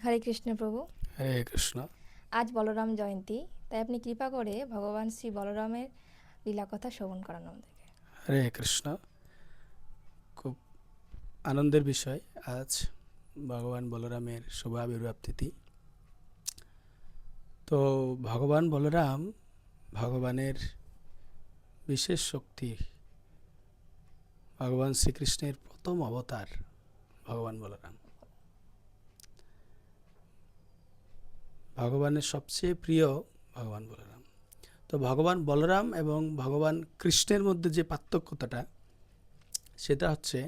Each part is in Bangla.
হরে কৃষ্ণ প্রভু। হরে কৃষ্ণ। আজ বলরাম জয়ন্তী, তাই আপনি কৃপা করে ভগবান শ্রী বলরামের লীলা কথা শ্রবণ করান আমাদেরকে। হরে কৃষ্ণ। খুব আনন্দের বিষয়, আজ ভগবান বলরামের শুভ আবির্ভাব তিথি। তো ভগবান বলরাম ভগবানের বিশেষ শক্তি, ভগবান শ্রীকৃষ্ণের প্রথম অবতার ভগবান বলরাম, ভগবানের সবচেয়ে প্রিয় ভগবান বলরাম। তো ভগবান বলরাম এবং ভগবান কৃষ্ণের মধ্যে যে পার্থক্যতাটা, সেটা হচ্ছে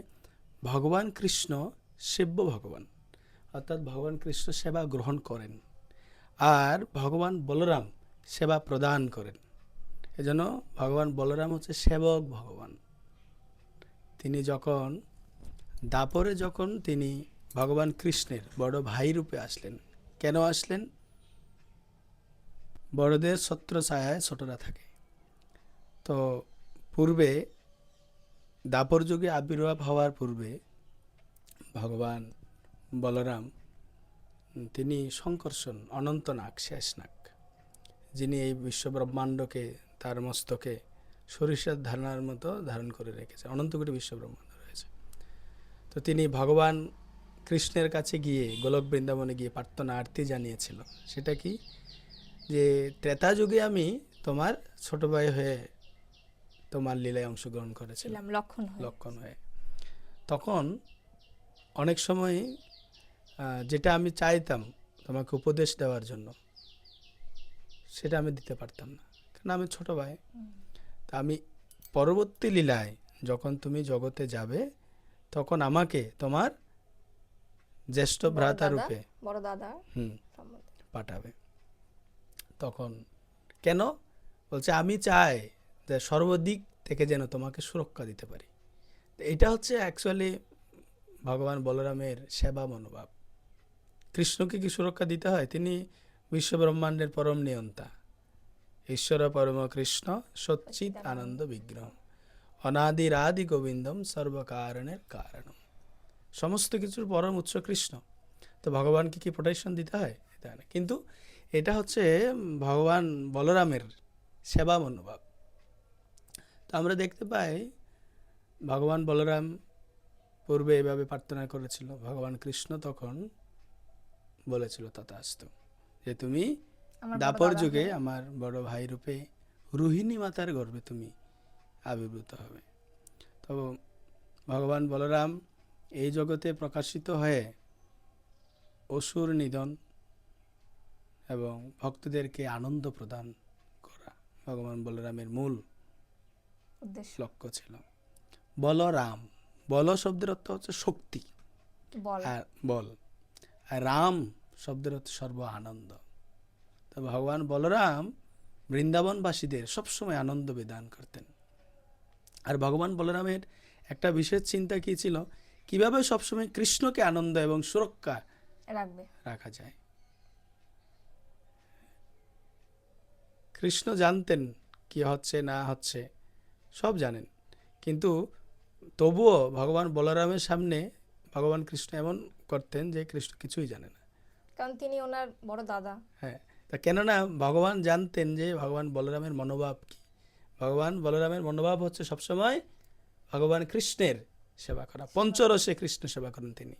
ভগবান কৃষ্ণ সেব্য ভগবান, অর্থাৎ ভগবান কৃষ্ণ সেবা গ্রহণ করেন, আর ভগবান বলরাম সেবা প্রদান করেন। এজন্য ভগবান বলরাম হচ্ছে সেবক ভগবান। তিনি যখন দাপরে তিনি ভগবান কৃষ্ণের বড় ভাই রূপে আসলেন। কেন আসলেন? বড়দের ছত্র ছায়ায় ছোটরা থাকে। তো পূর্বে দাপর যুগে আবির্ভাব হওয়ার পূর্বে ভগবান বলরাম তিনি শঙ্কর্ষণ, অনন্তনাগ, শেষনাগ, যিনি এই বিশ্ব ব্রহ্মাণ্ডকে তার মস্তকে সরিষার ধারণার মতো ধারণ করে রেখেছে। অনন্ত কোটি বিশ্ব ব্রহ্মাণ্ড রয়েছে। তো তিনি ভগবান কৃষ্ণের কাছে গিয়ে গোলক বৃন্দাবনে গিয়ে প্রার্থনা আরতি জানিয়েছিল। সেটা কি? যে ত্রেতা যুগে আমি তোমার ছোট ভাই হয়ে তোমার লীলায় অংশগ্রহণ করেছিলাম, লক্ষণ হয়ে। তখন অনেক সময় যেটা আমি চাইতাম তোমাকে উপদেশ দেওয়ার জন্য, সেটা আমি দিতে পারতাম না, কারণ আমি ছোট ভাই। তা আমি পরবর্তী লীলায় যখন তুমি জগতে যাবে, তখন আমাকে তোমার জ্যেষ্ঠ ভ্রাতা রূপে বড় দাদা পাঠাবে। তখন কেন বলছে? আমি চাই যে সর্বদিক থেকে যেন তোমাকে সুরক্ষা দিতে পারি। এটা হচ্ছে অ্যাকচুয়ালি ভগবান বলরামের সেবা মনোভাব। কৃষ্ণকে কি সুরক্ষা দিতে হয়? তিনি বিশ্ব ব্রহ্মাণ্ডের পরম নিয়ন্তা, ঈশ্বর পরম কৃষ্ণ সচ্চিৎ আনন্দ বিগ্রহ, অনাদির আদি গোবিন্দম সর্বকারণের কারণম। সমস্ত কিছুর পরম উৎস কৃষ্ণ। তো ভগবানকে কি প্রোটেকশন দিতে হয়? এটা না, কিন্তু এটা হচ্ছে ভগবান বলরামের সেবা মনোভাব। তো আমরা দেখতে পাই ভগবান বলরাম পূর্বে এভাবে প্রার্থনা করেছিল। ভগবান কৃষ্ণ তখন বলেছিল তথাস্তু, যে তুমি দাপর যুগে আমার বড় ভাই রূপে রোহিণী মাতার গর্ভে তুমি আবির্ভূত হবে। তো ভগবান বলরাম এই জগতে প্রকাশিত হয়ে অসুর নিধন এবং ভক্তদেরকে আনন্দ প্রদান করা ভগবান বলরামের মূল লক্ষ্য ছিল। বলরাম, বল শব্দের অর্থ হচ্ছে শক্তি, আর বল, আর রাম শব্দের অর্থ সর্ব আনন্দ। তো ভগবান বলরাম বৃন্দাবনবাসীদের সবসময় আনন্দ বিধান করতেন। আর ভগবান বলরামের একটা বিশেষ চিন্তা কি ছিল? কিভাবে সবসময় কৃষ্ণকে আনন্দ এবং সুরক্ষা রাখা যায়। কৃষ্ণ জানতেন কি হচ্ছে না হচ্ছে, সব জানেন, কিন্তু তবুও ভগবান বলরামের সামনে ভগবান কৃষ্ণ এমন করতেন যে কৃষ্ণ কিছুই জানে না, কারণ তিনি ওনার বড় দাদা। হ্যাঁ, তা কেননা ভগবান জানতেন যে ভগবান বলরামের মনোভাব কি। ভগবান বলরামের মনোভাব হচ্ছে সবসময় ভগবান কৃষ্ণের সেবা করা। পঞ্চরসে কৃষ্ণ সেবা করেন, তিনি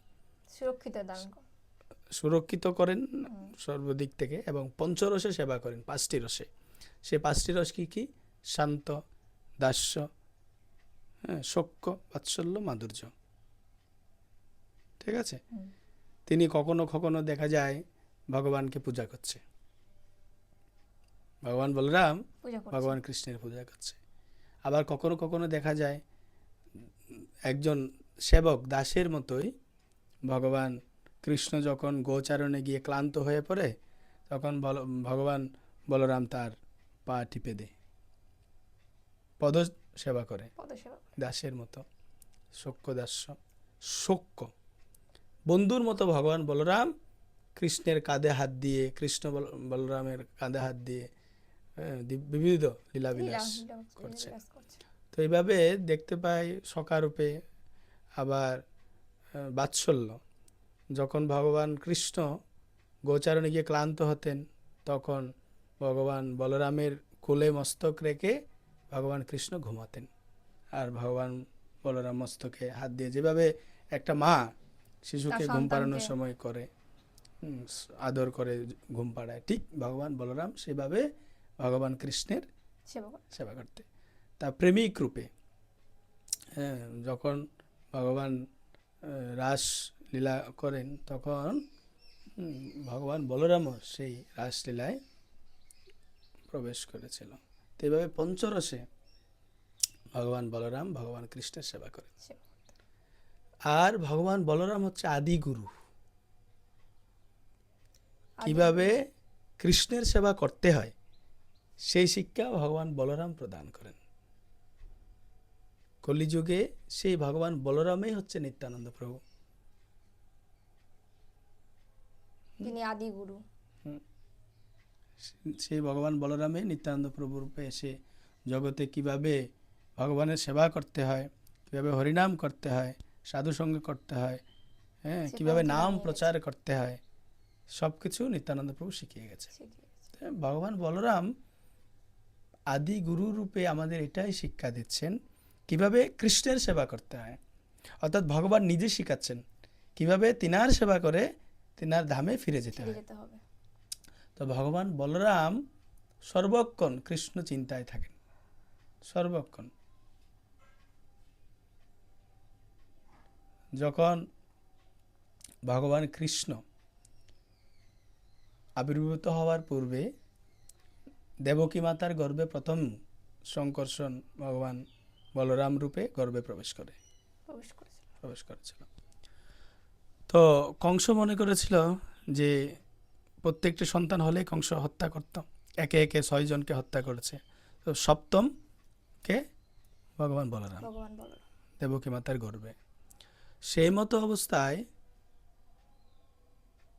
সুরক্ষিত করেন সর্বদিক থেকে, এবং পঞ্চরসে সেবা করেন, 5টি রসে। সে 5টি রস কি কি? শান্ত, দাস্য, শোক্য, বাৎসল্য, মাধুর্য। ঠিক আছে? তিনি কখনো কখনো দেখা যায় ভগবানকে পূজা করছে, ভগবান বলরাম ভগবান কৃষ্ণের পূজা করছে। আবার কখনো কখনো দেখা যায় একজন সেবক দাসের মতোই ভগবান কৃষ্ণ যখন গোচারণে গিয়ে ক্লান্ত হয়ে পড়ে, তখন ভগবান বলরাম তার পা টিপে দেয়, পদ সেবা করে দাসের মতো। শোক্য দাস্য, শোক্য বন্ধুর মতো ভগবান বলরাম কৃষ্ণের কাঁধে হাত দিয়ে, কৃষ্ণ বলরামের কাঁধে হাত দিয়ে বিবিধ লীলাবিলাস করছে। তো এইভাবে দেখতে পাই সখারূপে। আবার বাৎসল্য, যখন ভগবান কৃষ্ণ গোচারণে গিয়ে ক্লান্ত হতেন, তখন ভগবান বলরামের কোলে মস্তক রেখে ভগবান কৃষ্ণ ঘুমাতেন। আর ভগবান বলরাম মস্তকে হাত দিয়ে, যেভাবে একটা মা শিশুকে তার ঘুম পাড়ানোর সন্তানকে সময় করে, আদর করে ঘুম পাড়ায়, ঠিক ভগবান বলরাম সেভাবে ভগবান কৃষ্ণের সেবা করে। সেবা করতে। তা প্রেমিক রূপে, হ্যাঁ, যখন ভগবান রাস লীলা করেন, তখন ভগবান বলরামও সেই রাসলীলায় প্রবেশ করেছিল। তো এইভাবে পঞ্চরসে ভগবান বলরাম ভগবান কৃষ্ণের সেবা করেন। সেবা। আর ভগবান বলরাম হচ্ছে আদি গুরু। আদি কিভাবে কৃষ্ণের সেবা করতে হয় সেই শিক্ষা ভগবান বলরাম প্রদান করেন। কলিযুগে সেই ভগবান বলরামই হচ্ছে নিত্যানন্দ প্রভু। তিনি আদি গুরু। সেই ভগবান বলরামে নিত্যানন্দ প্রভু রূপে এসে জগতে কিভাবে ভগবানের সেবা করতে হয়, কিভাবে হরিনাম করতে হয়, সাধুসঙ্গ করতে হয়, হ্যাঁ, সে কিভাবে পথ নাম দেখিয়ে প্রচার করতে হয়, সব কিছু নিত্যানন্দ প্রভু শিখিয়ে গেছে। শিখিয়ে গেছে। তো ভগবান বলরাম আদি গুরু রূপে আমাদের এটাই শিক্ষা দিচ্ছেন, কিভাবে কৃষ্ণের সেবা করতে হয়। অর্থাৎ ভগবান নিজে শিখাচ্ছেন কিভাবে তিনার সেবা করে তিনার ধামে ফিরে যেতে ফিরে হয়। যেতে হবে। তো ভগবান বলরাম সর্বক্ষণ কৃষ্ণ চিন্তায় থাকেন, সর্বক্ষণ। যখন ভগবান কৃষ্ণ আবির্ভূত হওয়ার পূর্বে দেবকী মাতার গর্ভে প্রথম সংকর্ষণ ভগবান বলরাম রূপে গর্ভে প্রবেশ করেছিল। তো কংস মনে করেছিল যে প্রত্যেকটি সন্তান হলে কংস হত্যা করত, একে একে 6 জনকে হত্যা করেছে। তো সপ্তম কে ভগবান বলরাম, ভগবান বলরাম। দেবকী মাতার গর্ভে। সেই মতো অবস্থায়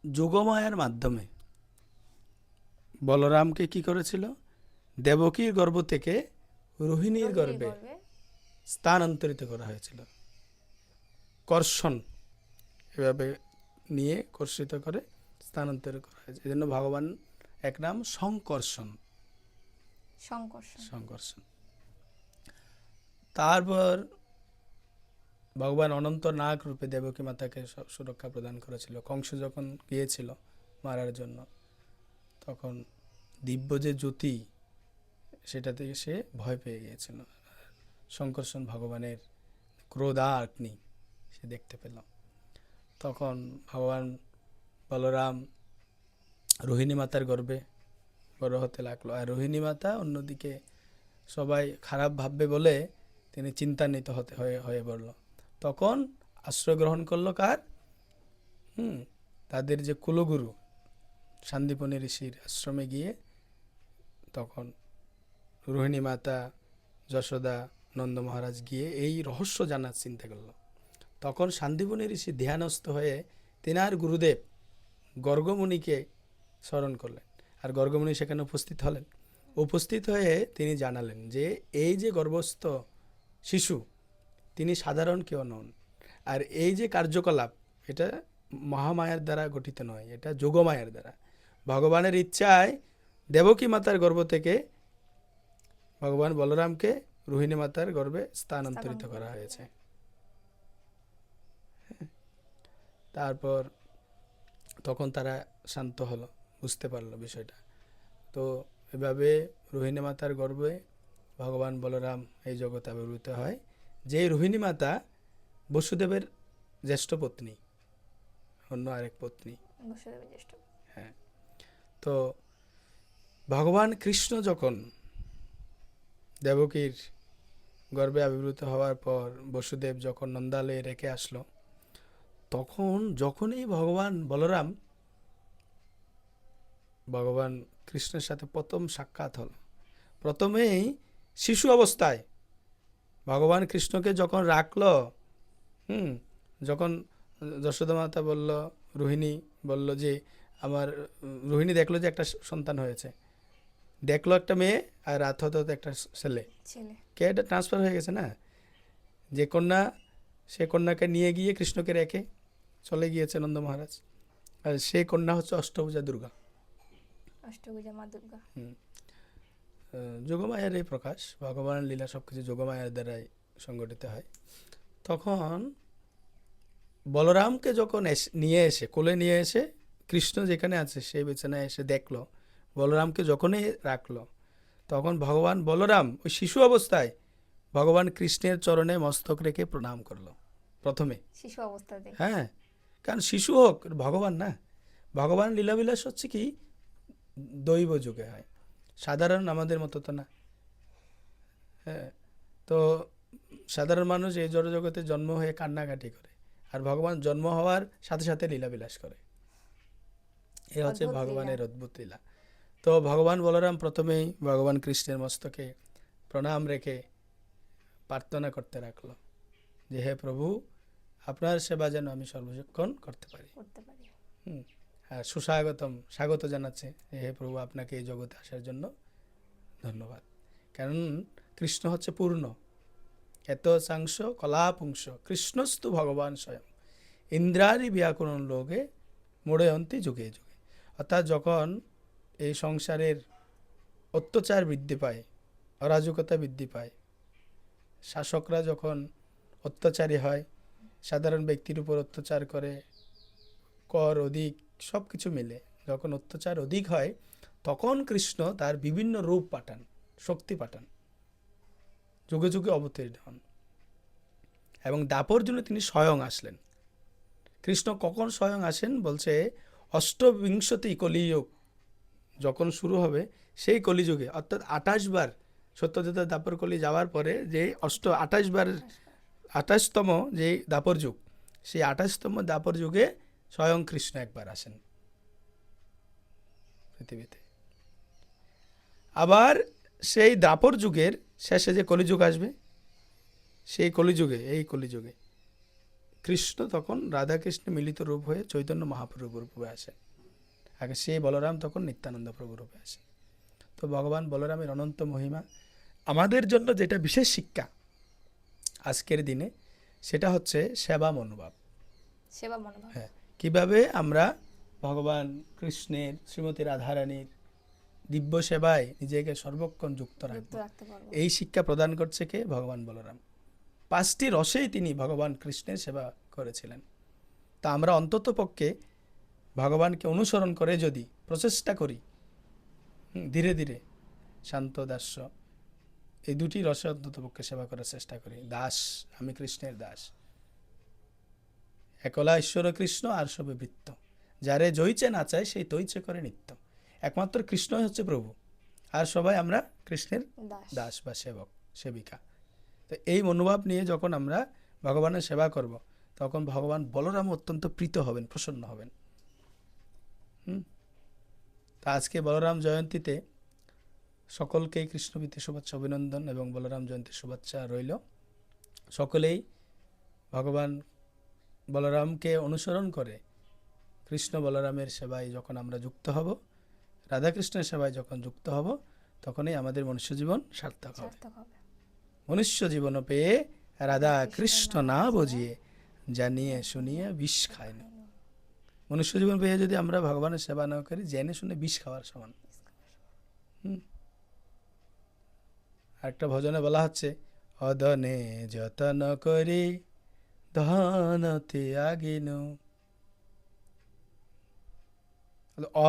যোগমায়ার মাধ্যমে বলরামকে কি করেছিল, দেবকীর গর্ভ থেকে রোহিণীর গর্ভে স্থানান্তরিত করা হয়েছিল। কর্ষণ এভাবে নিয়ে কর্ষিত করে স্থানান্তরিত করা হয়েছে। এই জন্য ভগবান এক নাম সংকর্ষণ। সংকর্ষণ। তারপর ভগবান অনন্ত নাগ রূপে দেবকী মাতাকে সুরক্ষা প্রদান করেছিল। কংস যখন গিয়েছিল মারার জন্য, তখন দিব্য যে জ্যোতি, সেটা থেকে সে ভয় পেয়ে গিয়েছিল। সংকর্ষণ ভগবানের ক্রোধাগ্নি সে দেখতে পেল। তখন ভগবান বলরাম রোহিণী মাতার গর্ভে বড় হতে লাগলো। আর রোহিণী মাতা অন্যদিকে সবাই খারাপ ভাববে বলে তিনি চিন্তান্বিত হয়ে পড়ল। তখন আশ্রয় গ্রহণ করলো কার? তাদের যে কুলগুরু সান্দীপনী ঋষির আশ্রমে গিয়ে তখন রোহিণী মাতা, যশোদা, নন্দ মহারাজ গিয়ে এই রহস্য জানার চিন্তা করল। তখন সান্দীপনী ঋষি ধ্যানস্থ হয়ে তিনার গুরুদেব গর্গমুনিকে স্মরণ করলেন। আর গর্গমুনি সেখানে উপস্থিত হলেন। উপস্থিত হয়ে তিনি জানালেন যে এই যে গর্ভস্থ শিশু, তিনি সাধারণ কেউ নন। আর এই যে কার্যকলাপ, এটা মহামায়ার দ্বারা গঠিত নয়, এটা যোগমায়ার দ্বারা। ভগবানের ইচ্ছায় দেবকী মাতার গর্ভ থেকে ভগবান বলরামকে রোহিণী মাতার গর্ভে স্থানান্তরিত করা হয়েছে। তারপর তখন তারা শান্ত হলো, বুঝতে পারলো বিষয়টা। তো এভাবে রোহিণী মাতার গর্ভে ভগবান বলরাম এই জগতে আবির্ভূত হয়। যে রোহিণী মাতা বসুদেবের জ্যেষ্ঠ পত্নী, অন্য আরেক পত্নী। হ্যাঁ। তো ভগবান কৃষ্ণ যখন দেবকীর গর্ভে আবির্ভূত হওয়ার পর বসুদেব যখন নন্দালয়ে রেখে আসলো, তখন যখনই ভগবান বলরাম ভগবান কৃষ্ণের সাথে প্রথম সাক্ষাৎ হলো, প্রথমেই শিশু অবস্থায় ভগবান কৃষ্ণকে যখন রাখলো, যখন যশোদা মাতা বলল, রোহিণী বলল যে আমার, রোহিণী দেখলো যে একটা সন্তান হয়েছে, দেখলো একটা মেয়ে, আর রাত হতে হতে একটা ছেলে, কে এটা ট্রান্সফার হয়ে গেছে না, যে কন্যা, সে কন্যাকে নিয়ে গিয়ে কৃষ্ণকে রেখে চলে গিয়েছে নন্দ মহারাজ। আর সেই কন্যা হচ্ছে অষ্টভুজা দুর্গা। অষ্টভুজা মা দুর্গা। যোগমায়ার এই প্রকাশ, ভগবানের লীলা সবকিছু যোগমায়ার দ্বারাই সংগঠিত হয়। তখন বলরামকে যখন নিয়ে এসে কোলে নিয়ে এসে কৃষ্ণ যেখানে আছে সেই বিছানায় এসে দেখলো, বলরামকে যখনই রাখলো, তখন ভগবান বলরাম ওই শিশু অবস্থায় ভগবান কৃষ্ণের চরণে মস্তক রেখে প্রণাম করলো প্রথমে। শিশু অবস্থাতে। হ্যাঁ, কারণ শিশু হোক, ভগবান না। ভগবান লীলাবিলাস হচ্ছে কি দৈব যুগে হয়, সাধারণ আমাদের মতো তো না। হ্যাঁ, তো সাধারণ মানুষ এই জড়জগতে জন্ম হয়ে কান্নাকাটি করে, আর ভগবান জন্ম হওয়ার সাথে সাথে লীলাবিলাস করে। এ হচ্ছে অদ্ভুত ভগবানের লীলা। অদ্ভুত লীলা। তো ভগবান বলরাম প্রথমেই ভগবান কৃষ্ণের মস্তকে প্রণাম রেখে প্রার্থনা করতে রাখলো যে হে প্রভু, আপনার সেবা যেন আমি সর্বক্ষণ করতে পারি। করতে পারি। আর স্বাগত জানাচ্ছে যে হে প্রভু, আপনাকে এই জগতে আসার জন্য ধন্যবাদ। কারণ কৃষ্ণ হচ্ছে পূর্ণ। এত সাংস কলাপুংস কৃষ্ণস্তু ভগবান স্বয়ং ইন্দ্রারি ব্যাকুরণ লোকে মোড়য়ন্তী যুগে যুগে। অর্থাৎ যখন এই সংসারের অত্যাচার বৃদ্ধি পায়, অরাজকতা বৃদ্ধি পায়, শাসকরা যখন অত্যাচারী হয়, সাধারণ ব্যক্তির উপর অত্যাচার করে, কর অধিক সব কিছু মিলে যখন অত্যাচার অধিক হয়, তখন কৃষ্ণ তার বিভিন্ন রূপ পাঠান, শক্তি পাঠান, যুগে যুগে অবতীর্ণ হন। এবং দাপর জন্য তিনি স্বয়ং আসলেন। কৃষ্ণ কখন স্বয়ং আসেন বলছে, অষ্টবিংশতি কলিযুগ যখন শুরু হবে সেই কলিযুগে, অর্থাৎ 28 বার সত্যযুগের দাপর কলি যাওয়ার পরে যে 28 বার 28তম যে দাপর যুগ, সেই 28তম দাপর যুগে স্বয়ং কৃষ্ণ একবার আসেন পৃথিবীতে। আবার সেই দাপর যুগের শেষে যে কলিযুগ আসবে, সেই কলিযুগে, এই কলিযুগে কৃষ্ণ তখন রাধাকৃষ্ণ মিলিত রূপ হয়ে চৈতন্য মহাপ্রভুর রূপে আসেন। আগে সেই বলরাম তখন নিত্যানন্দ প্রভু রূপে আসেন। তো ভগবান বলরামের অনন্ত মহিমা আমাদের জন্য যেটা বিশেষ শিক্ষা আজকের দিনে, সেটা হচ্ছে সেবা মনোভাব। সেবা মনোভাব। হ্যাঁ, কিভাবে আমরা ভগবান কৃষ্ণের, শ্রীমতী রাধারানীর দিব্য সেবায় নিজেকে সর্বক্ষণ যুক্ত রাখবো, রাখতে পারবো। এই শিক্ষা প্রদান করছে কে? ভগবান বলরাম। 5টি রসেই তিনি ভগবান কৃষ্ণের সেবা করেছিলেন। তা আমরা অন্তত পক্ষে ভগবানকে অনুসরণ করে যদি প্রচেষ্টা করি, ধীরে ধীরে শান্ত দাস্য এই দুটি রসে অন্তত পক্ষে সেবা করার চেষ্টা করি। দাস, আমি কৃষ্ণের দাস। একলা ঈশ্বর কৃষ্ণ আর সবে বৃত্ত, যারে জয়িছে না চায় সেই তৈছে করে নিত্য। একমাত্র কৃষ্ণই হচ্ছে প্রভু, আর সবাই আমরা কৃষ্ণের দাস বা সেবক, সেবিকা। তো এই মনোভাব নিয়ে যখন আমরা ভগবানের সেবা করব, তখন ভগবান বলরাম অত্যন্ত প্রীত হবেন, প্রসন্ন হবেন। তা আজকে বলরাম জয়ন্তীতে সকলকেই কৃষ্ণপ্রীতি শুভেচ্ছা, অভিনন্দন এবং বলরাম জয়ন্তীর শুভেচ্ছা রইল। সকলেই ভগবান বলরামকে অনুসরণ করে কৃষ্ণ বলরামের সেবায় যখন আমরা যুক্ত হব, রাধাকৃষ্ণের সেবায় যখন যুক্ত হব, তখনই আমাদের মনুষ্য জীবন সার্থক হবে। মনুষ্য জীবন পেয়ে রাধা কৃষ্ণ না বুঝিয়ে, জানিয়ে শুনিয়ে বিষ খায় না। মনুষ্য জীবন পেয়ে যদি আমরা ভগবানের সেবা না করি, জেনে শুনে বিষ খাওয়ার সমান। একটা ভজনে বলা হচ্ছে, অদনে যতন করি ধনতে আগিন।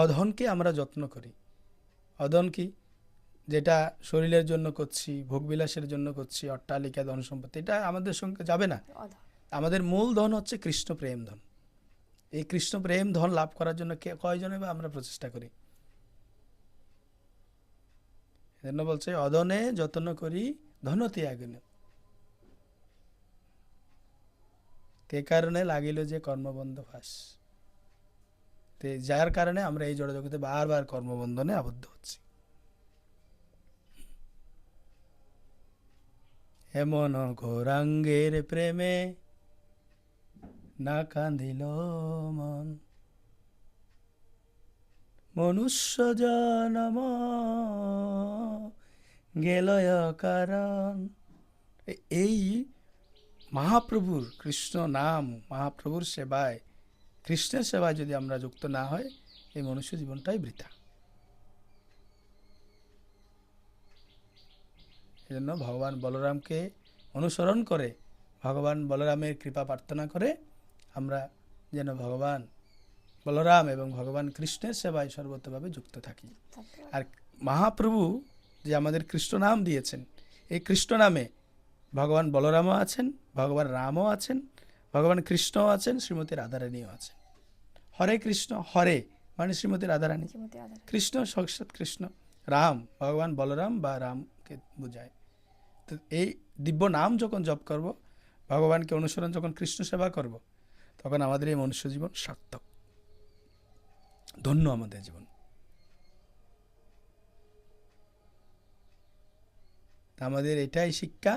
অধনকে আমরা যত্ন করি। অধন কি? যেটা শরীরের জন্য করছি, ভোগবিলাসের জন্য করছি, অট্টালিকা, ধন সম্পত্তি, এটা আমাদের সঙ্গে যাবে না। আমাদের মূল ধন হচ্ছে কৃষ্ণ প্রেম ধন। এই কৃষ্ণ প্রেম ধন লাভ করার জন্য কয়জনে বা আমরা প্রচেষ্টা করি? এজন্য বলছে, অধনে যত্ন করি ধনতে আগিন। তে কারণে লাগিল যে কর্মবন্ধ ফাঁস। যার কারণে আমরা এই জড়জগতে বারবার কর্মবন্ধনে আবদ্ধ হচ্ছি। এমন গৌরাঙ্গের প্রেমে না কাঁদিল মন, মনুষ্য জনম গেলয় কারণ। এই মহাপ্রভুর কৃষ্ণ নাম, মহাপ্রভুর সেবায় কৃষ্ণের সেবায় যদি আমরা যুক্ত না হয়, এই মনুষ্য জীবনটাই বৃথা। এজন্য ভগবান বলরামকে অনুসরণ করে, ভগবান বলরামের কৃপা প্রার্থনা করে আমরা যেন ভগবান বলরাম এবং ভগবান কৃষ্ণের সেবায় সর্বতভাবে যুক্ত থাকি। আর মহাপ্রভু যে আমাদের কৃষ্ণ নাম দিয়েছেন, এই কৃষ্ণ নামে ভগবান বলরামও আছেন, ভগবান রামও আছেন, ভগবান কৃষ্ণও আছেন, শ্রীমতী রাধারানীও আছেন। হরে কৃষ্ণ, হরে মানে শ্রীমতী রাধারানী, শ্রীমতী রাধা। কৃষ্ণ সাক্ষাৎ কৃষ্ণ, রাম ভগবান বলরাম বা রামকে বোঝায়। তো এই দিব্য নাম যখন জপ করব, ভগবানকে অনুসরণ যখন কৃষ্ণ সেবা করব, তখন আমাদের এই মনুষ্য জীবন সার্থক, ধন্য আমাদের জীবন। তা আমাদের এটাই শিক্ষা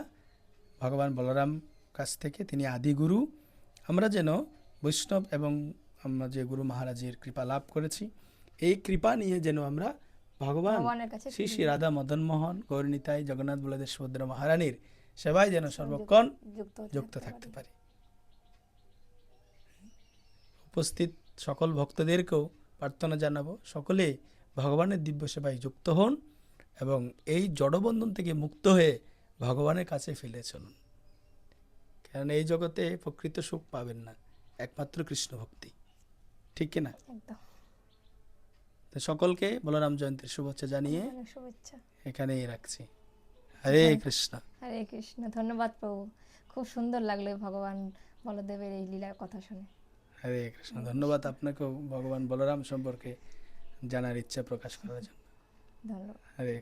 ভগবান বলরাম কাছ থেকে, তিনি আদিগুরু। আমরা যেন বৈষ্ণব এবং আমরা যে গুরু মহারাজের কৃপা লাভ করেছি, এই কৃপা নিয়ে যেন আমরা ভগবান ভগবানের কাছে শ্রী শ্রী রাধা মদন মোহন গৌরনীতাই জগন্নাথ বলদেব সুভদ্রা মহারানীর সেবায় যেন সর্বক্ষণ যুক্ত থাকতে পারি। উপস্থিত সকল ভক্তদেরকেও প্রার্থনা জানাবো, সকলে ভগবানের দিব্য সেবায় যুক্ত হন এবং এই জড়বন্ধন থেকে মুক্ত হয়ে ভগবানের কাছে ফিরে চলুন। কারণ এই জগতে প্রকৃত সুখ পাবেন না, একমাত্র কৃষ্ণ ভক্তি, ঠিক কিনা? একদম। তো সকলকে বলরাম জয়ন্তীর শুভেচ্ছা জানিয়ে অনেক শুভেচ্ছা। এখানেই রাখছি। হরে কৃষ্ণ। হরে কৃষ্ণ। ধন্যবাদ প্রভু, খুব সুন্দর লাগলো এই ভগবান বলদেবের এই লীলার কথা শুনে। হরে কৃষ্ণ। ধন্যবাদ আপনাকেও ভগবান বলরাম সম্পর্কে জানার ইচ্ছা প্রকাশ করার জন্য। ধন্যবাদ। হরে